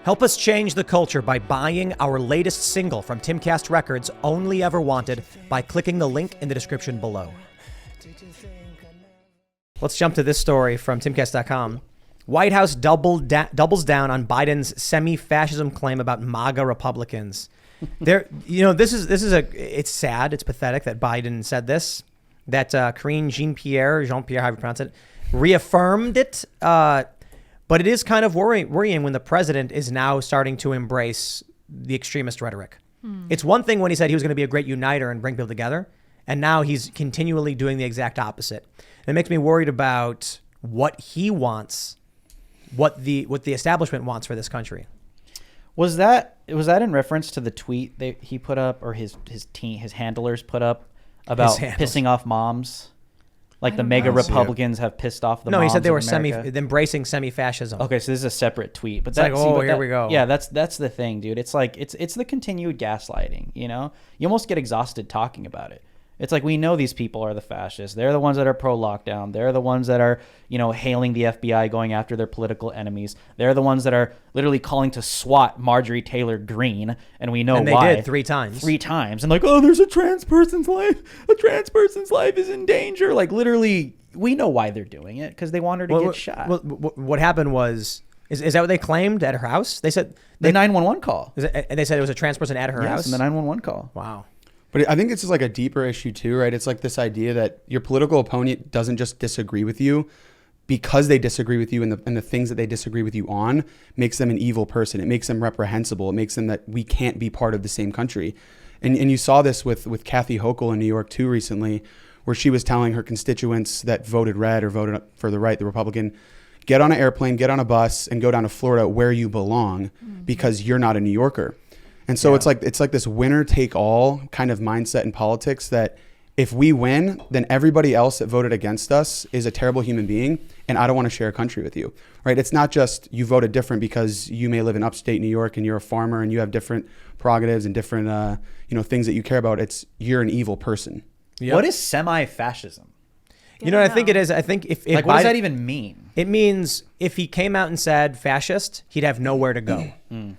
Help us change the culture by buying our latest single from Timcast Records, Only Ever Wanted, by clicking the link in the description below. Let's jump to this story from Timcast.com. White House doubles down on Biden's semi-fascism claim about MAGA Republicans. It's sad, it's pathetic that Biden said this, that Karine Jean-Pierre, however you pronounce it, reaffirmed it. But it is kind of worrying when the president is now starting to embrace the extremist rhetoric. It's one thing when he said he was going to be a great uniter and bring people together, and now he's continually doing the exact opposite. It makes me worried about what he wants, what the establishment wants for this country. Was that in reference to the tweet that he put up, or his handlers put up about pissing off moms? Like the MAGA Republicans have pissed off the moms. No, he said they were embracing semi-fascism. Okay, so this is a separate tweet. But here we go. Yeah, that's the thing, dude. It's like it's the continued gaslighting, you know? You almost get exhausted talking about it. It's like, we know these people are the fascists. They're the ones that are pro-lockdown. They're the ones that are, hailing the FBI, going after their political enemies. They're the ones that are literally calling to SWAT Marjorie Taylor Greene, and we know why. And they did 3 times. 3 times. And like, oh, there's a trans person's life. A trans person's life is in danger. Like, literally, we know why they're doing it, because they want her to get shot. Well, what happened was, is that what they claimed at her house? They said... The 911 call. And they said it was a trans person at her house? Yes, in the 911 call. Wow. But I think it's just like a deeper issue too, right? It's like this idea that your political opponent doesn't just disagree with you because they disagree with you, and the things that they disagree with you on makes them an evil person. It makes them reprehensible. It makes them that we can't be part of the same country. And you saw this with Kathy Hochul in New York too recently, where she was telling her constituents that voted red or voted for the right, the Republican, get on an airplane, get on a bus, and go down to Florida where you belong because you're not a New Yorker. And so it's like this winner take all kind of mindset in politics, that if we win, then everybody else that voted against us is a terrible human being, and I don't want to share a country with you, right? It's not just you voted different because you may live in upstate New York and you're a farmer and you have different prerogatives and different things that you care about. It's you're an evil person. Yep. What is semi-fascism? You know what I think it is? I think if what does that even mean? It means if he came out and said fascist, he'd have nowhere to go.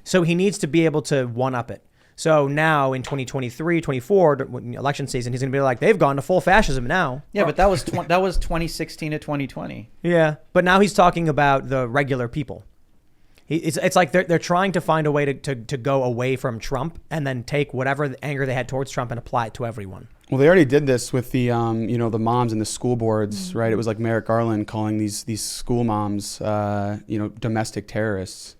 So he needs to be able to one-up it. So now in 2023, 24, election season, he's going to be like, they've gone to full fascism now. Yeah, but that was 2016 to 2020. Yeah, but now he's talking about the regular people. It's like they're trying to find a way to go away from Trump and then take whatever the anger they had towards Trump and apply it to everyone. Well, they already did this with the the moms and the school boards, right? It was like Merrick Garland calling these school moms domestic terrorists.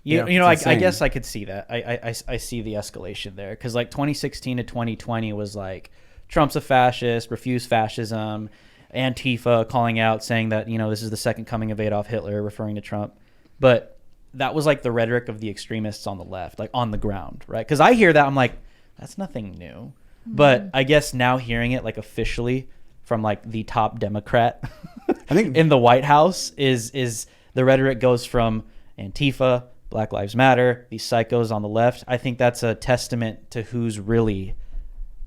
I guess I could see that. I see the escalation there, because like 2016 to 2020 was like Trump's a fascist, refuse fascism, Antifa calling out saying that this is the second coming of Adolf Hitler, referring to Trump, but that was like the rhetoric of the extremists on the left, like on the ground, right? Because I hear that, I'm like, that's nothing new. But I guess now hearing it like officially from like the top Democrat I think in the White House is the rhetoric goes from Antifa, Black Lives Matter, these psychos on the left. I think that's a testament to who's really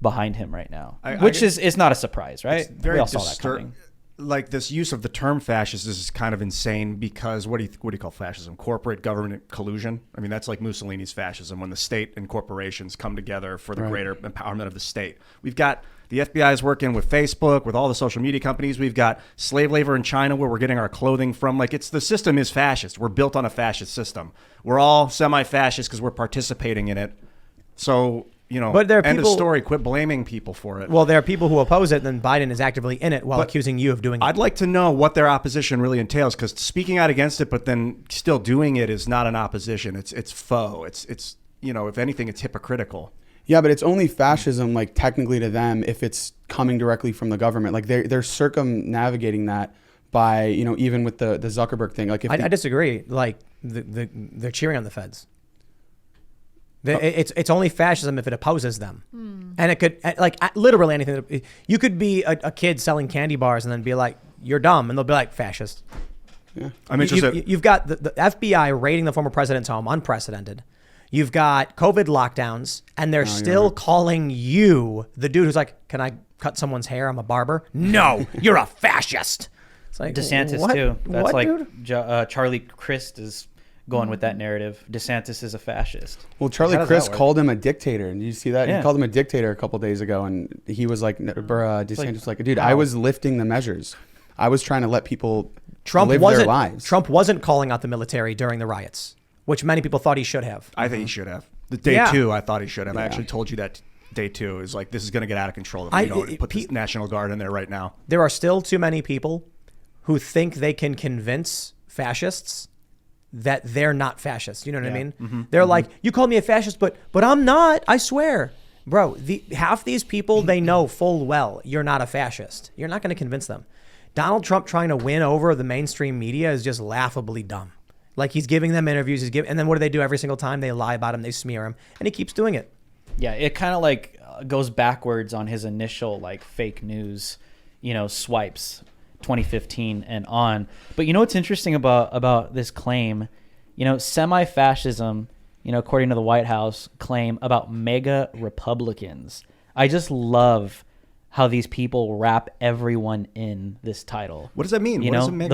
behind him right now, which is not a surprise, right? We all saw that coming. Like, this use of the term fascist is kind of insane, because what do you call fascism? Corporate government collusion. I mean, that's like Mussolini's fascism, when the state and corporations come together for the greater empowerment of the state. We've got the FBI is working with Facebook, with all the social media companies. We've got slave labor in China, where we're getting our clothing from. Like, the system is fascist. We're built on a fascist system. We're all semi-fascist because we're participating in it. So, but there are end of story. Quit blaming people for it. Well, there are people who oppose it, and then Biden is actively in it while accusing you of doing it. I'd like to know what their opposition really entails, because speaking out against it but then still doing it is not an opposition. It's faux. It's if anything, it's hypocritical. Yeah, but it's only fascism, like, technically to them, if it's coming directly from the government. Like, they're circumnavigating that by even with the Zuckerberg thing. Like, I disagree. Like, they're cheering on the feds. It's only fascism if it opposes them. And it could, like, literally anything. You could be a kid selling candy bars and then be like, you're dumb, and they'll be like, fascist. Yeah, I'm interested. You've got the FBI raiding the former president's home, unprecedented. You've got COVID lockdowns, and they're still calling you the dude who's like, can I cut someone's hair? I'm a barber. No, you're a fascist. It's like, DeSantis what? too. That's what, like dude? Charlie Crist is going with that narrative. DeSantis is a fascist. Well, Charlie How does Crist that work? called him a dictator. Did you see that? Yeah. He called him a dictator a couple days ago, and he was like, DeSantis was like, dude, how? I was lifting the measures. I was trying to let people Trump live wasn't their lives. Trump wasn't calling out the military during the riots, which many people thought he should have. I think he should have. The day Yeah. 2, I thought he should have. I Yeah. actually told you that day 2 is like, this is going to get out of control if we don't put the National Guard in there right now. There are still too many people who think they can convince fascists that they're not fascists. You know what I mean? They're like, you called me a fascist, but I'm not, I swear. Bro, half these people, they know full well you're not a fascist. You're not going to convince them. Donald Trump trying to win over the mainstream media is just laughably dumb. Like, he's giving them interviews, and then what do they do every single time? They lie about him, they smear him, and he keeps doing it. Yeah, it kind of like goes backwards on his initial like fake news, swipes, 2015 and on. But what's interesting about this claim, semi-fascism, according to the White House, claim about MAGA Republicans. I just love how these people wrap everyone in this title. What does that mean? What is a MAGA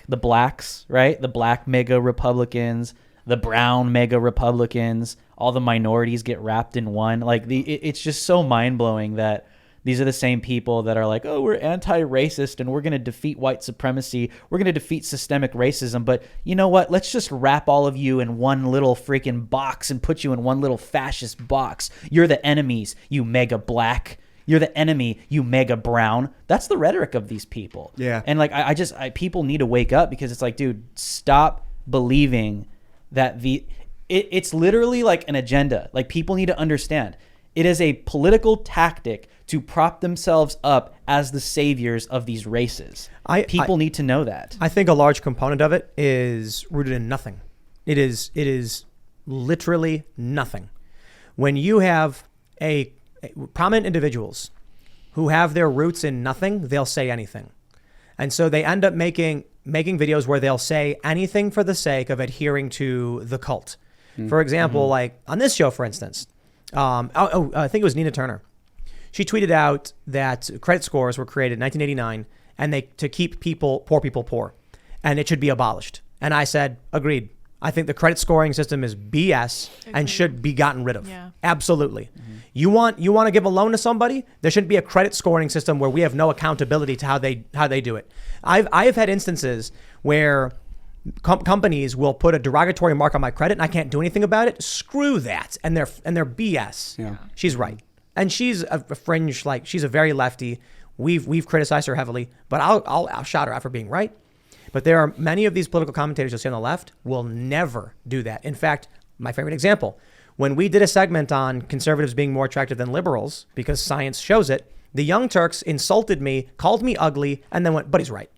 the blacks, right? The black MAGA Republicans, the brown MAGA Republicans, all the minorities get wrapped in one. Like it's just so mind blowing that these are the same people that are like, oh, we're anti-racist and we're going to defeat white supremacy. We're going to defeat systemic racism. But you know what? Let's just wrap all of you in one little freaking box and put you in one little fascist box. You're the enemies, you mega black. You're the enemy, you mega brown. That's the rhetoric of these people. Yeah. And like, I people need to wake up, because it's like, dude, stop believing that it's literally like an agenda. Like, people need to understand it is a political tactic to prop themselves up as the saviors of these races. People need to know that. I think a large component of it is rooted in nothing. It is literally nothing. When you have prominent individuals who have their roots in nothing, they'll say anything. And so they end up making videos where they'll say anything for the sake of adhering to the cult. For example, like on this show, for instance, I think it was Nina Turner. She tweeted out that credit scores were created in 1989 and to keep poor people poor, and it should be abolished. And I said, agreed. I think the credit scoring system is BS and should be gotten rid of. Yeah. Absolutely. You want to give a loan to somebody? There shouldn't be a credit scoring system where we have no accountability to how they do it. I have had instances where companies will put a derogatory mark on my credit and I can't do anything about it. Screw that. And they're BS. Yeah. She's right. And she's a fringe, like, she's a very lefty. We've criticized her heavily, but I'll shout her out for being right. But there are many of these political commentators you'll see on the left will never do that. In fact, my favorite example, when we did a segment on conservatives being more attractive than liberals because science shows it, the Young Turks insulted me, called me ugly, and then went, but he's right.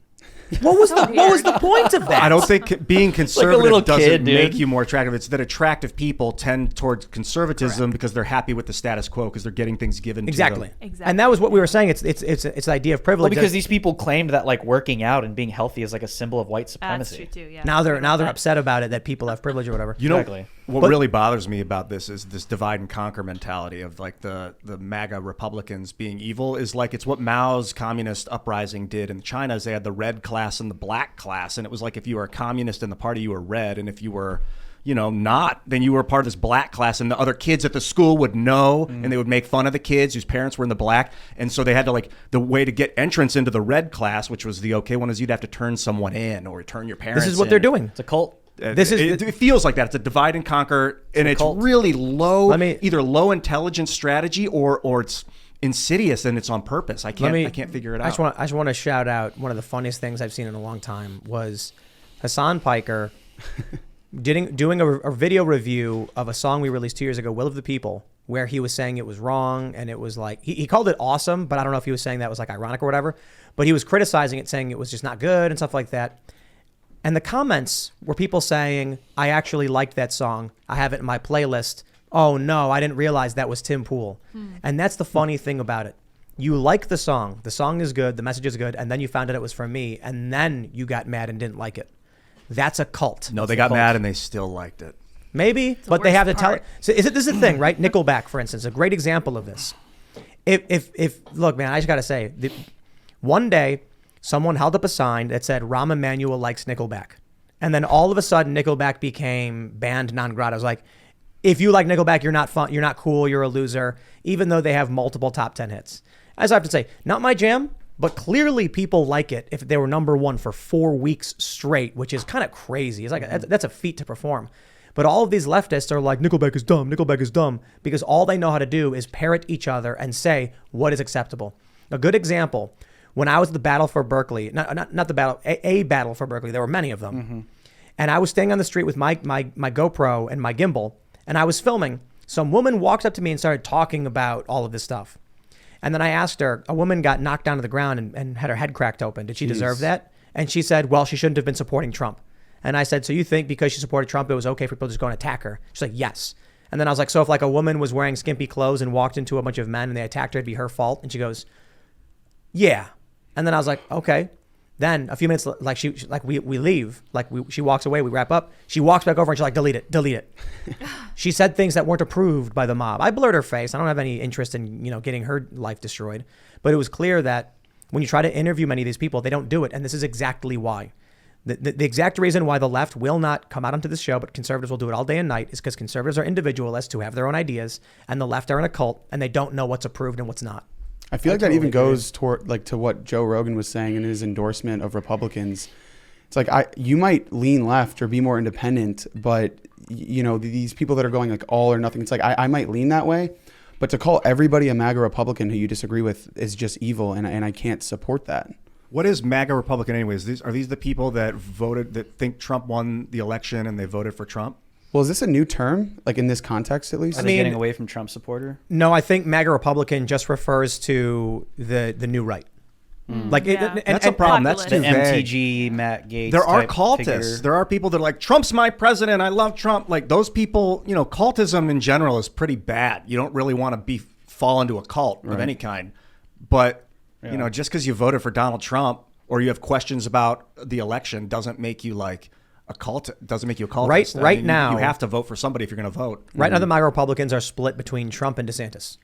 What was the point of that? I don't think being conservative little doesn't kid, dude. make you more attractive. It's that attractive people tend towards conservatism because they're happy with the status quo because they're getting things given Exactly. to them. Exactly. And that was what we were saying. It's the idea of Well, privilege. because these people claimed that like working out and being healthy is like a symbol of white That's supremacy. true too. Yeah. now they're upset about it, that people have privilege or whatever. You know, Exactly. what really bothers me about this is this divide and conquer mentality of like the MAGA Republicans being evil is like, it's what Mao's communist uprising did in China. Is they had the red class and the black class, and it was like, if you were a communist in the party, you were red, and if you were not, then you were part of this black class, and the other kids at the school would know, and they would make fun of the kids whose parents were in the black. And so they had to, like, the way to get entrance into the red class, which was the okay one, is you'd have to turn someone in or turn your parents in. This is what they're doing. It's a cult. It feels like that. It's a divide and conquer, and it's cult. really either low intelligence strategy or it's insidious and it's on purpose. I can't figure it out. I just want to shout out one of the funniest things I've seen in a long time was Hassan Piker doing a video review of a song we released 2 years ago, Will of the People, where he was saying it was wrong, and it was like, he called it awesome, but I don't know if he was saying that was like ironic or whatever, but he was criticizing it, saying it was just not good and stuff like that. And the comments were people saying, I actually liked that song. I have it in my playlist. Oh no, I didn't realize that was Tim Pool. And that's the funny thing about it. You like the song is good, the message is good, and then you found out it was from me, and then you got mad and didn't like it. That's a cult. No, they got mad and they still liked it. Maybe, but they have to worst tell part. it. So this is the thing, right? Nickelback, for instance, a great example of this. If look, man, I just got to say, one day someone held up a sign that said Rahm Emanuel likes Nickelback. And then all of a sudden, Nickelback became band non grata. It was like, if you like Nickelback, you're not fun, you're not cool, you're a loser, even though they have multiple top 10 hits. As I have to say, not my jam, but clearly people like it if they were number one for 4 weeks straight, which is kind of crazy. It's like that's a feat to perform. But all of these leftists are like, Nickelback is dumb, because all they know how to do is parrot each other and say what is acceptable. A good example, when I was at the Battle for Berkeley, not the battle, a battle for Berkeley, there were many of them. Mm-hmm. And I was staying on the street with my GoPro and my gimbal, and I was filming. Some woman walked up to me and started talking about all of this stuff. And then I asked her, a woman got knocked down to the ground and had her head cracked open. Did she deserve that? And she said, well, she shouldn't have been supporting Trump. And I said, so you think because she supported Trump, it was okay for people to just go and attack her? She's like, yes. And then I was like, so if like a woman was wearing skimpy clothes and walked into a bunch of men and they attacked her, it'd be her fault? And she goes, yeah. And then I was like, okay. Then a few minutes, like we leave, she walks away, we wrap up. She walks back over and she's like, delete it. She said things that weren't approved by the mob. I blurred her face. I don't have any interest in, getting her life destroyed. But it was clear that when you try to interview many of these people, they don't do it. And this is exactly why. The exact reason why the left will not come out onto this show, but conservatives will do it all day and night, is because conservatives are individualists who have their own ideas, and the left are in a cult, and they don't know what's approved and what's not. I feel like that even goes toward to what Joe Rogan was saying in his endorsement of Republicans. It's like you might lean left or be more independent, but these people that are going like all or nothing, it's like I might lean that way, but to call everybody a MAGA Republican who you disagree with is just evil, and I can't support that. What is MAGA Republican anyways? Are these the people that think Trump won the election and they voted for Trump? Well, is this a new term, like in this context at least? Are they getting away from Trump supporter? No, I think MAGA Republican just refers to the new right. That's a problem. That's too vague. MTG, Matt Gaetz. There are cultists. Figure. There are people that are like, Trump's my president. I love Trump. Like those people, cultism in general is pretty bad. You don't really want to fall into a cult of any kind. But just because you voted for Donald Trump or you have questions about the election doesn't make you like a cult. Doesn't make you a cultist. Right now, you have to vote for somebody if you're going to vote. Right now, the MAGA Republicans are split between Trump and DeSantis.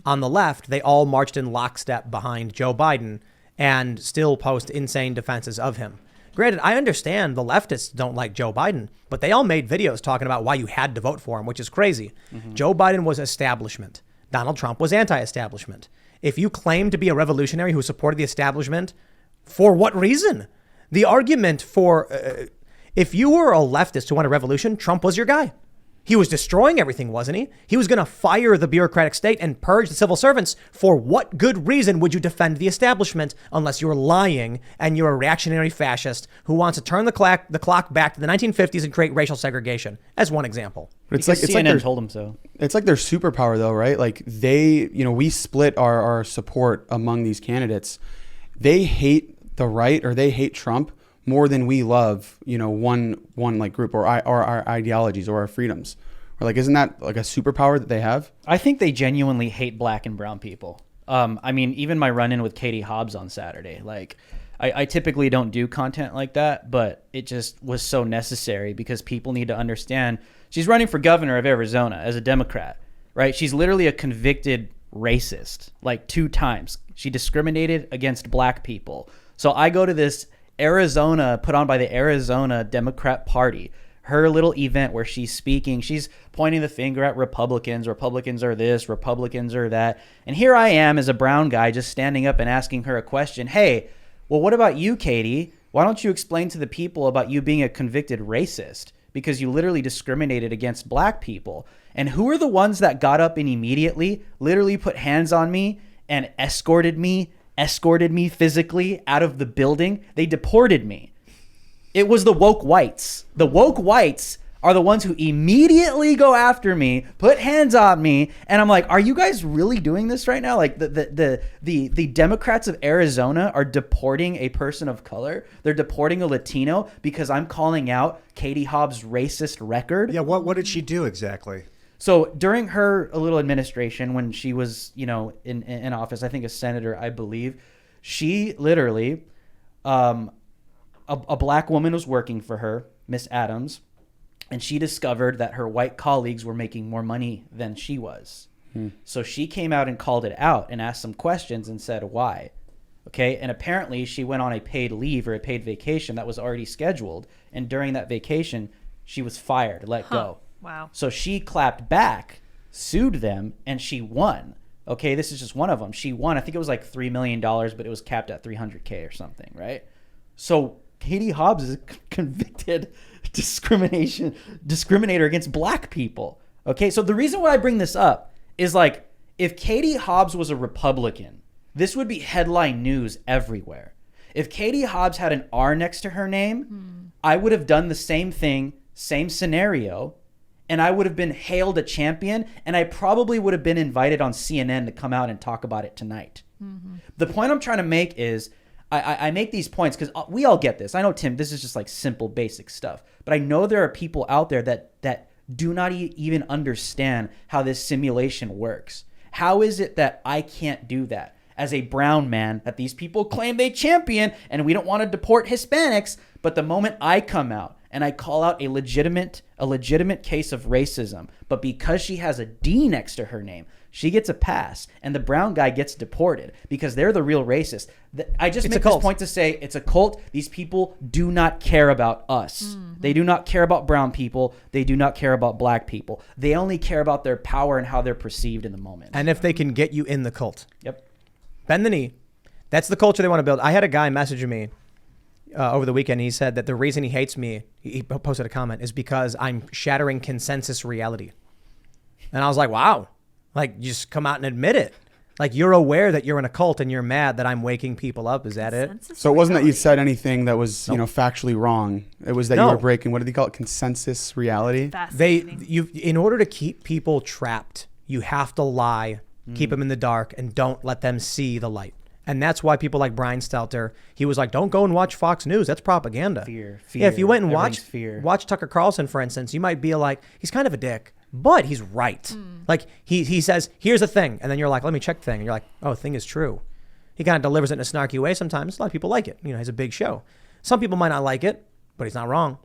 On the left, they all marched in lockstep behind Joe Biden and still post insane defenses of him. Granted, I understand the leftists don't like Joe Biden, but they all made videos talking about why you had to vote for him, which is crazy. Mm-hmm. Joe Biden was establishment. Donald Trump was anti-establishment. If you claim to be a revolutionary who supported the establishment, for what reason? The argument for, if you were a leftist who wanted a revolution, Trump was your guy. He was destroying everything, wasn't he? He was going to fire the bureaucratic state and purge the civil servants. For what good reason would you defend the establishment unless you're lying and you're a reactionary fascist who wants to turn the clock back to the 1950s and create racial segregation, as one example? It's like CNN told him so. It's like their superpower, though, right? Like we split our support among these candidates. They hate the right, or they hate Trump more than we love, one like group or our ideologies or our freedoms. Or like, isn't that like a superpower that they have? I think they genuinely hate black and brown people. Even my run-in with Katie Hobbs on Saturday, like I typically don't do content like that, but it just was so necessary because people need to understand she's running for governor of Arizona as a Democrat, right? She's literally a convicted racist, like 2 times. She discriminated against black people. So I go to this Arizona, put on by the Arizona Democrat Party, her little event where she's speaking, she's pointing the finger at Republicans. Republicans are this, Republicans are that. And here I am as a brown guy just standing up and asking her a question. Hey, well, what about you, Katie? Why don't you explain to the people about you being a convicted racist? Because you literally discriminated against black people. And who are the ones that got up and immediately literally put hands on me and escorted me physically out of the building? They deported me. It was the woke whites. The woke whites are the ones who immediately go after me, put hands on me, and I'm like, are you guys really doing this right now? Like the Democrats of Arizona are deporting a person of color. They're deporting a Latino because I'm calling out Katie Hobbs' racist record. Yeah, what did she do exactly? So during her little administration, when she was, in office, I think a senator, I believe, she literally, a black woman was working for her, Miss Adams, and she discovered that her white colleagues were making more money than she was. So she came out and called it out and asked some questions and said, why? Okay. And apparently she went on a paid leave or a paid vacation that was already scheduled. And during that vacation, she was fired, let go. Wow. So she clapped back, sued them, and she won. Okay. This is just one of them. She won. I think it was like $3 million, but it was capped at $300K or something. Right. So Katie Hobbs is a convicted discriminator against black people. Okay. So the reason why I bring this up is like, if Katie Hobbs was a Republican, this would be headline news everywhere. If Katie Hobbs had an R next to her name, I would have done the same thing, same scenario, and I would have been hailed a champion, and I probably would have been invited on CNN to come out and talk about it tonight. The point I'm trying to make is, I make these points because we all get this. I know, Tim, this is just like simple, basic stuff, but I know there are people out there that do not even understand how this simulation works. How is it that I can't do that as a brown man, that these people claim they champion and we don't want to deport Hispanics, but the moment I come out and I call out a legitimate case of racism, but because she has a D next to her name, she gets a pass and the brown guy gets deported because they're the real racist. I just make this point to say it's a cult. These people do not care about us. They do not care about brown people. They do not care about black people. They only care about their power and how they're perceived in the moment. And if they can get you in the cult. Yep. Bend the knee. That's the culture they want to build. I had a guy messaging me over the weekend. He said that the reason he hates me, he posted a comment, is because I'm shattering consensus reality. And I was like, wow. Like, you just come out and admit it. Like, you're aware that you're in a cult and you're mad that I'm waking people up. Is that it? So it wasn't that you said anything that was, factually wrong. It was that you were breaking, what did they call it? Consensus reality? In order to keep people trapped, you have to lie, keep them in the dark, and don't let them see the light. And that's why people like Brian Stelter, he was like, don't go and watch Fox News. That's propaganda. Fear. Yeah, if you went and watch Tucker Carlson, for instance, you might be like, he's kind of a dick, but he's right. Like, he says, here's a thing. And then you're like, let me check the thing. And you're like, oh, the thing is true. He kind of delivers it in a snarky way sometimes. A lot of people like it. You know, he's a big show. Some people might not like it, but he's not wrong.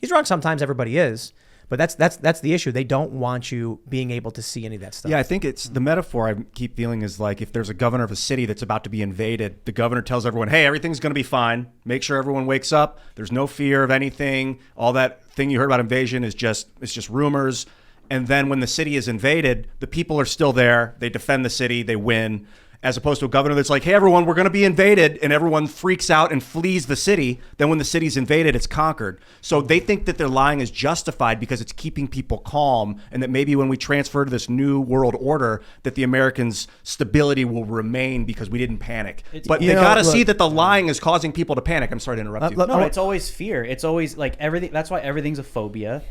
He's wrong sometimes. Everybody is. But that's the issue. They don't want you being able to see any of that stuff. Yeah, I think it's the metaphor I keep feeling is like if there's a governor of a city that's about to be invaded, the governor tells everyone, hey, everything's going to be fine. Make sure everyone wakes up. There's no fear of anything. All that thing you heard about invasion is just rumors. And then when the city is invaded, the people are still there. They defend the city. They win. As opposed to a governor that's like, hey, everyone, we're going to be invaded. And everyone freaks out and flees the city. Then when the city's invaded, it's conquered. So they think that their lying is justified because it's keeping people calm. And that maybe when we transfer to this new world order, that the Americans' stability will remain because we didn't panic. But they got to see that the lying is causing people to panic. I'm sorry to interrupt you. No, it's always fear. It's always like everything. That's why everything's a phobia.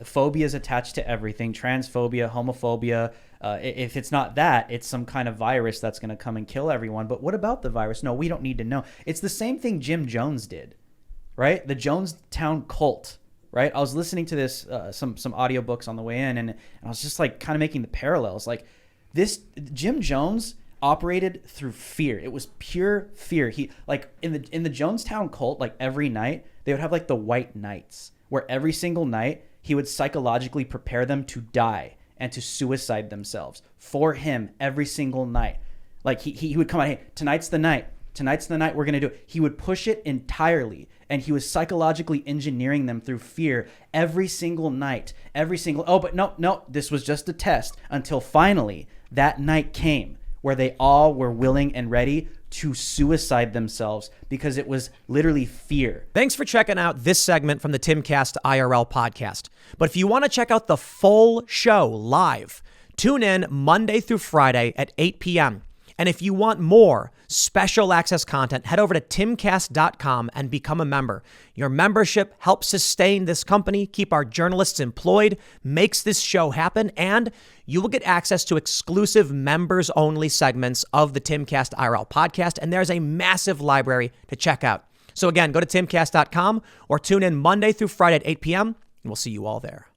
Phobia is attached to everything. Transphobia, homophobia. If it's not that, it's some kind of virus that's going to come and kill everyone. But what about the virus? No, we don't need to know. It's the same thing Jim Jones did, right? The Jonestown cult, right? I was listening to this, some audiobooks on the way in, and I was just like kind of making the parallels. Like this, Jim Jones operated through fear. It was pure fear. He like in the Jonestown cult, like every night they would have like the White Nights, where every single night he would psychologically prepare them to die and to suicide themselves for him every single night. Like he would come out, hey, tonight's the night we're going to do it. He would push it entirely, and he was psychologically engineering them through fear every single night, but no, this was just a test until finally that night came where they all were willing and ready to suicide themselves because it was literally fear. Thanks for checking out this segment from the Timcast IRL podcast. But if you want to check out the full show live, tune in Monday through Friday at 8 p.m. And if you want more special access content, head over to timcast.com and become a member. Your membership helps sustain this company, keep our journalists employed, makes this show happen, and you will get access to exclusive members-only segments of the Timcast IRL podcast, and there's a massive library to check out. So again, go to timcast.com or tune in Monday through Friday at 8 p.m., and we'll see you all there.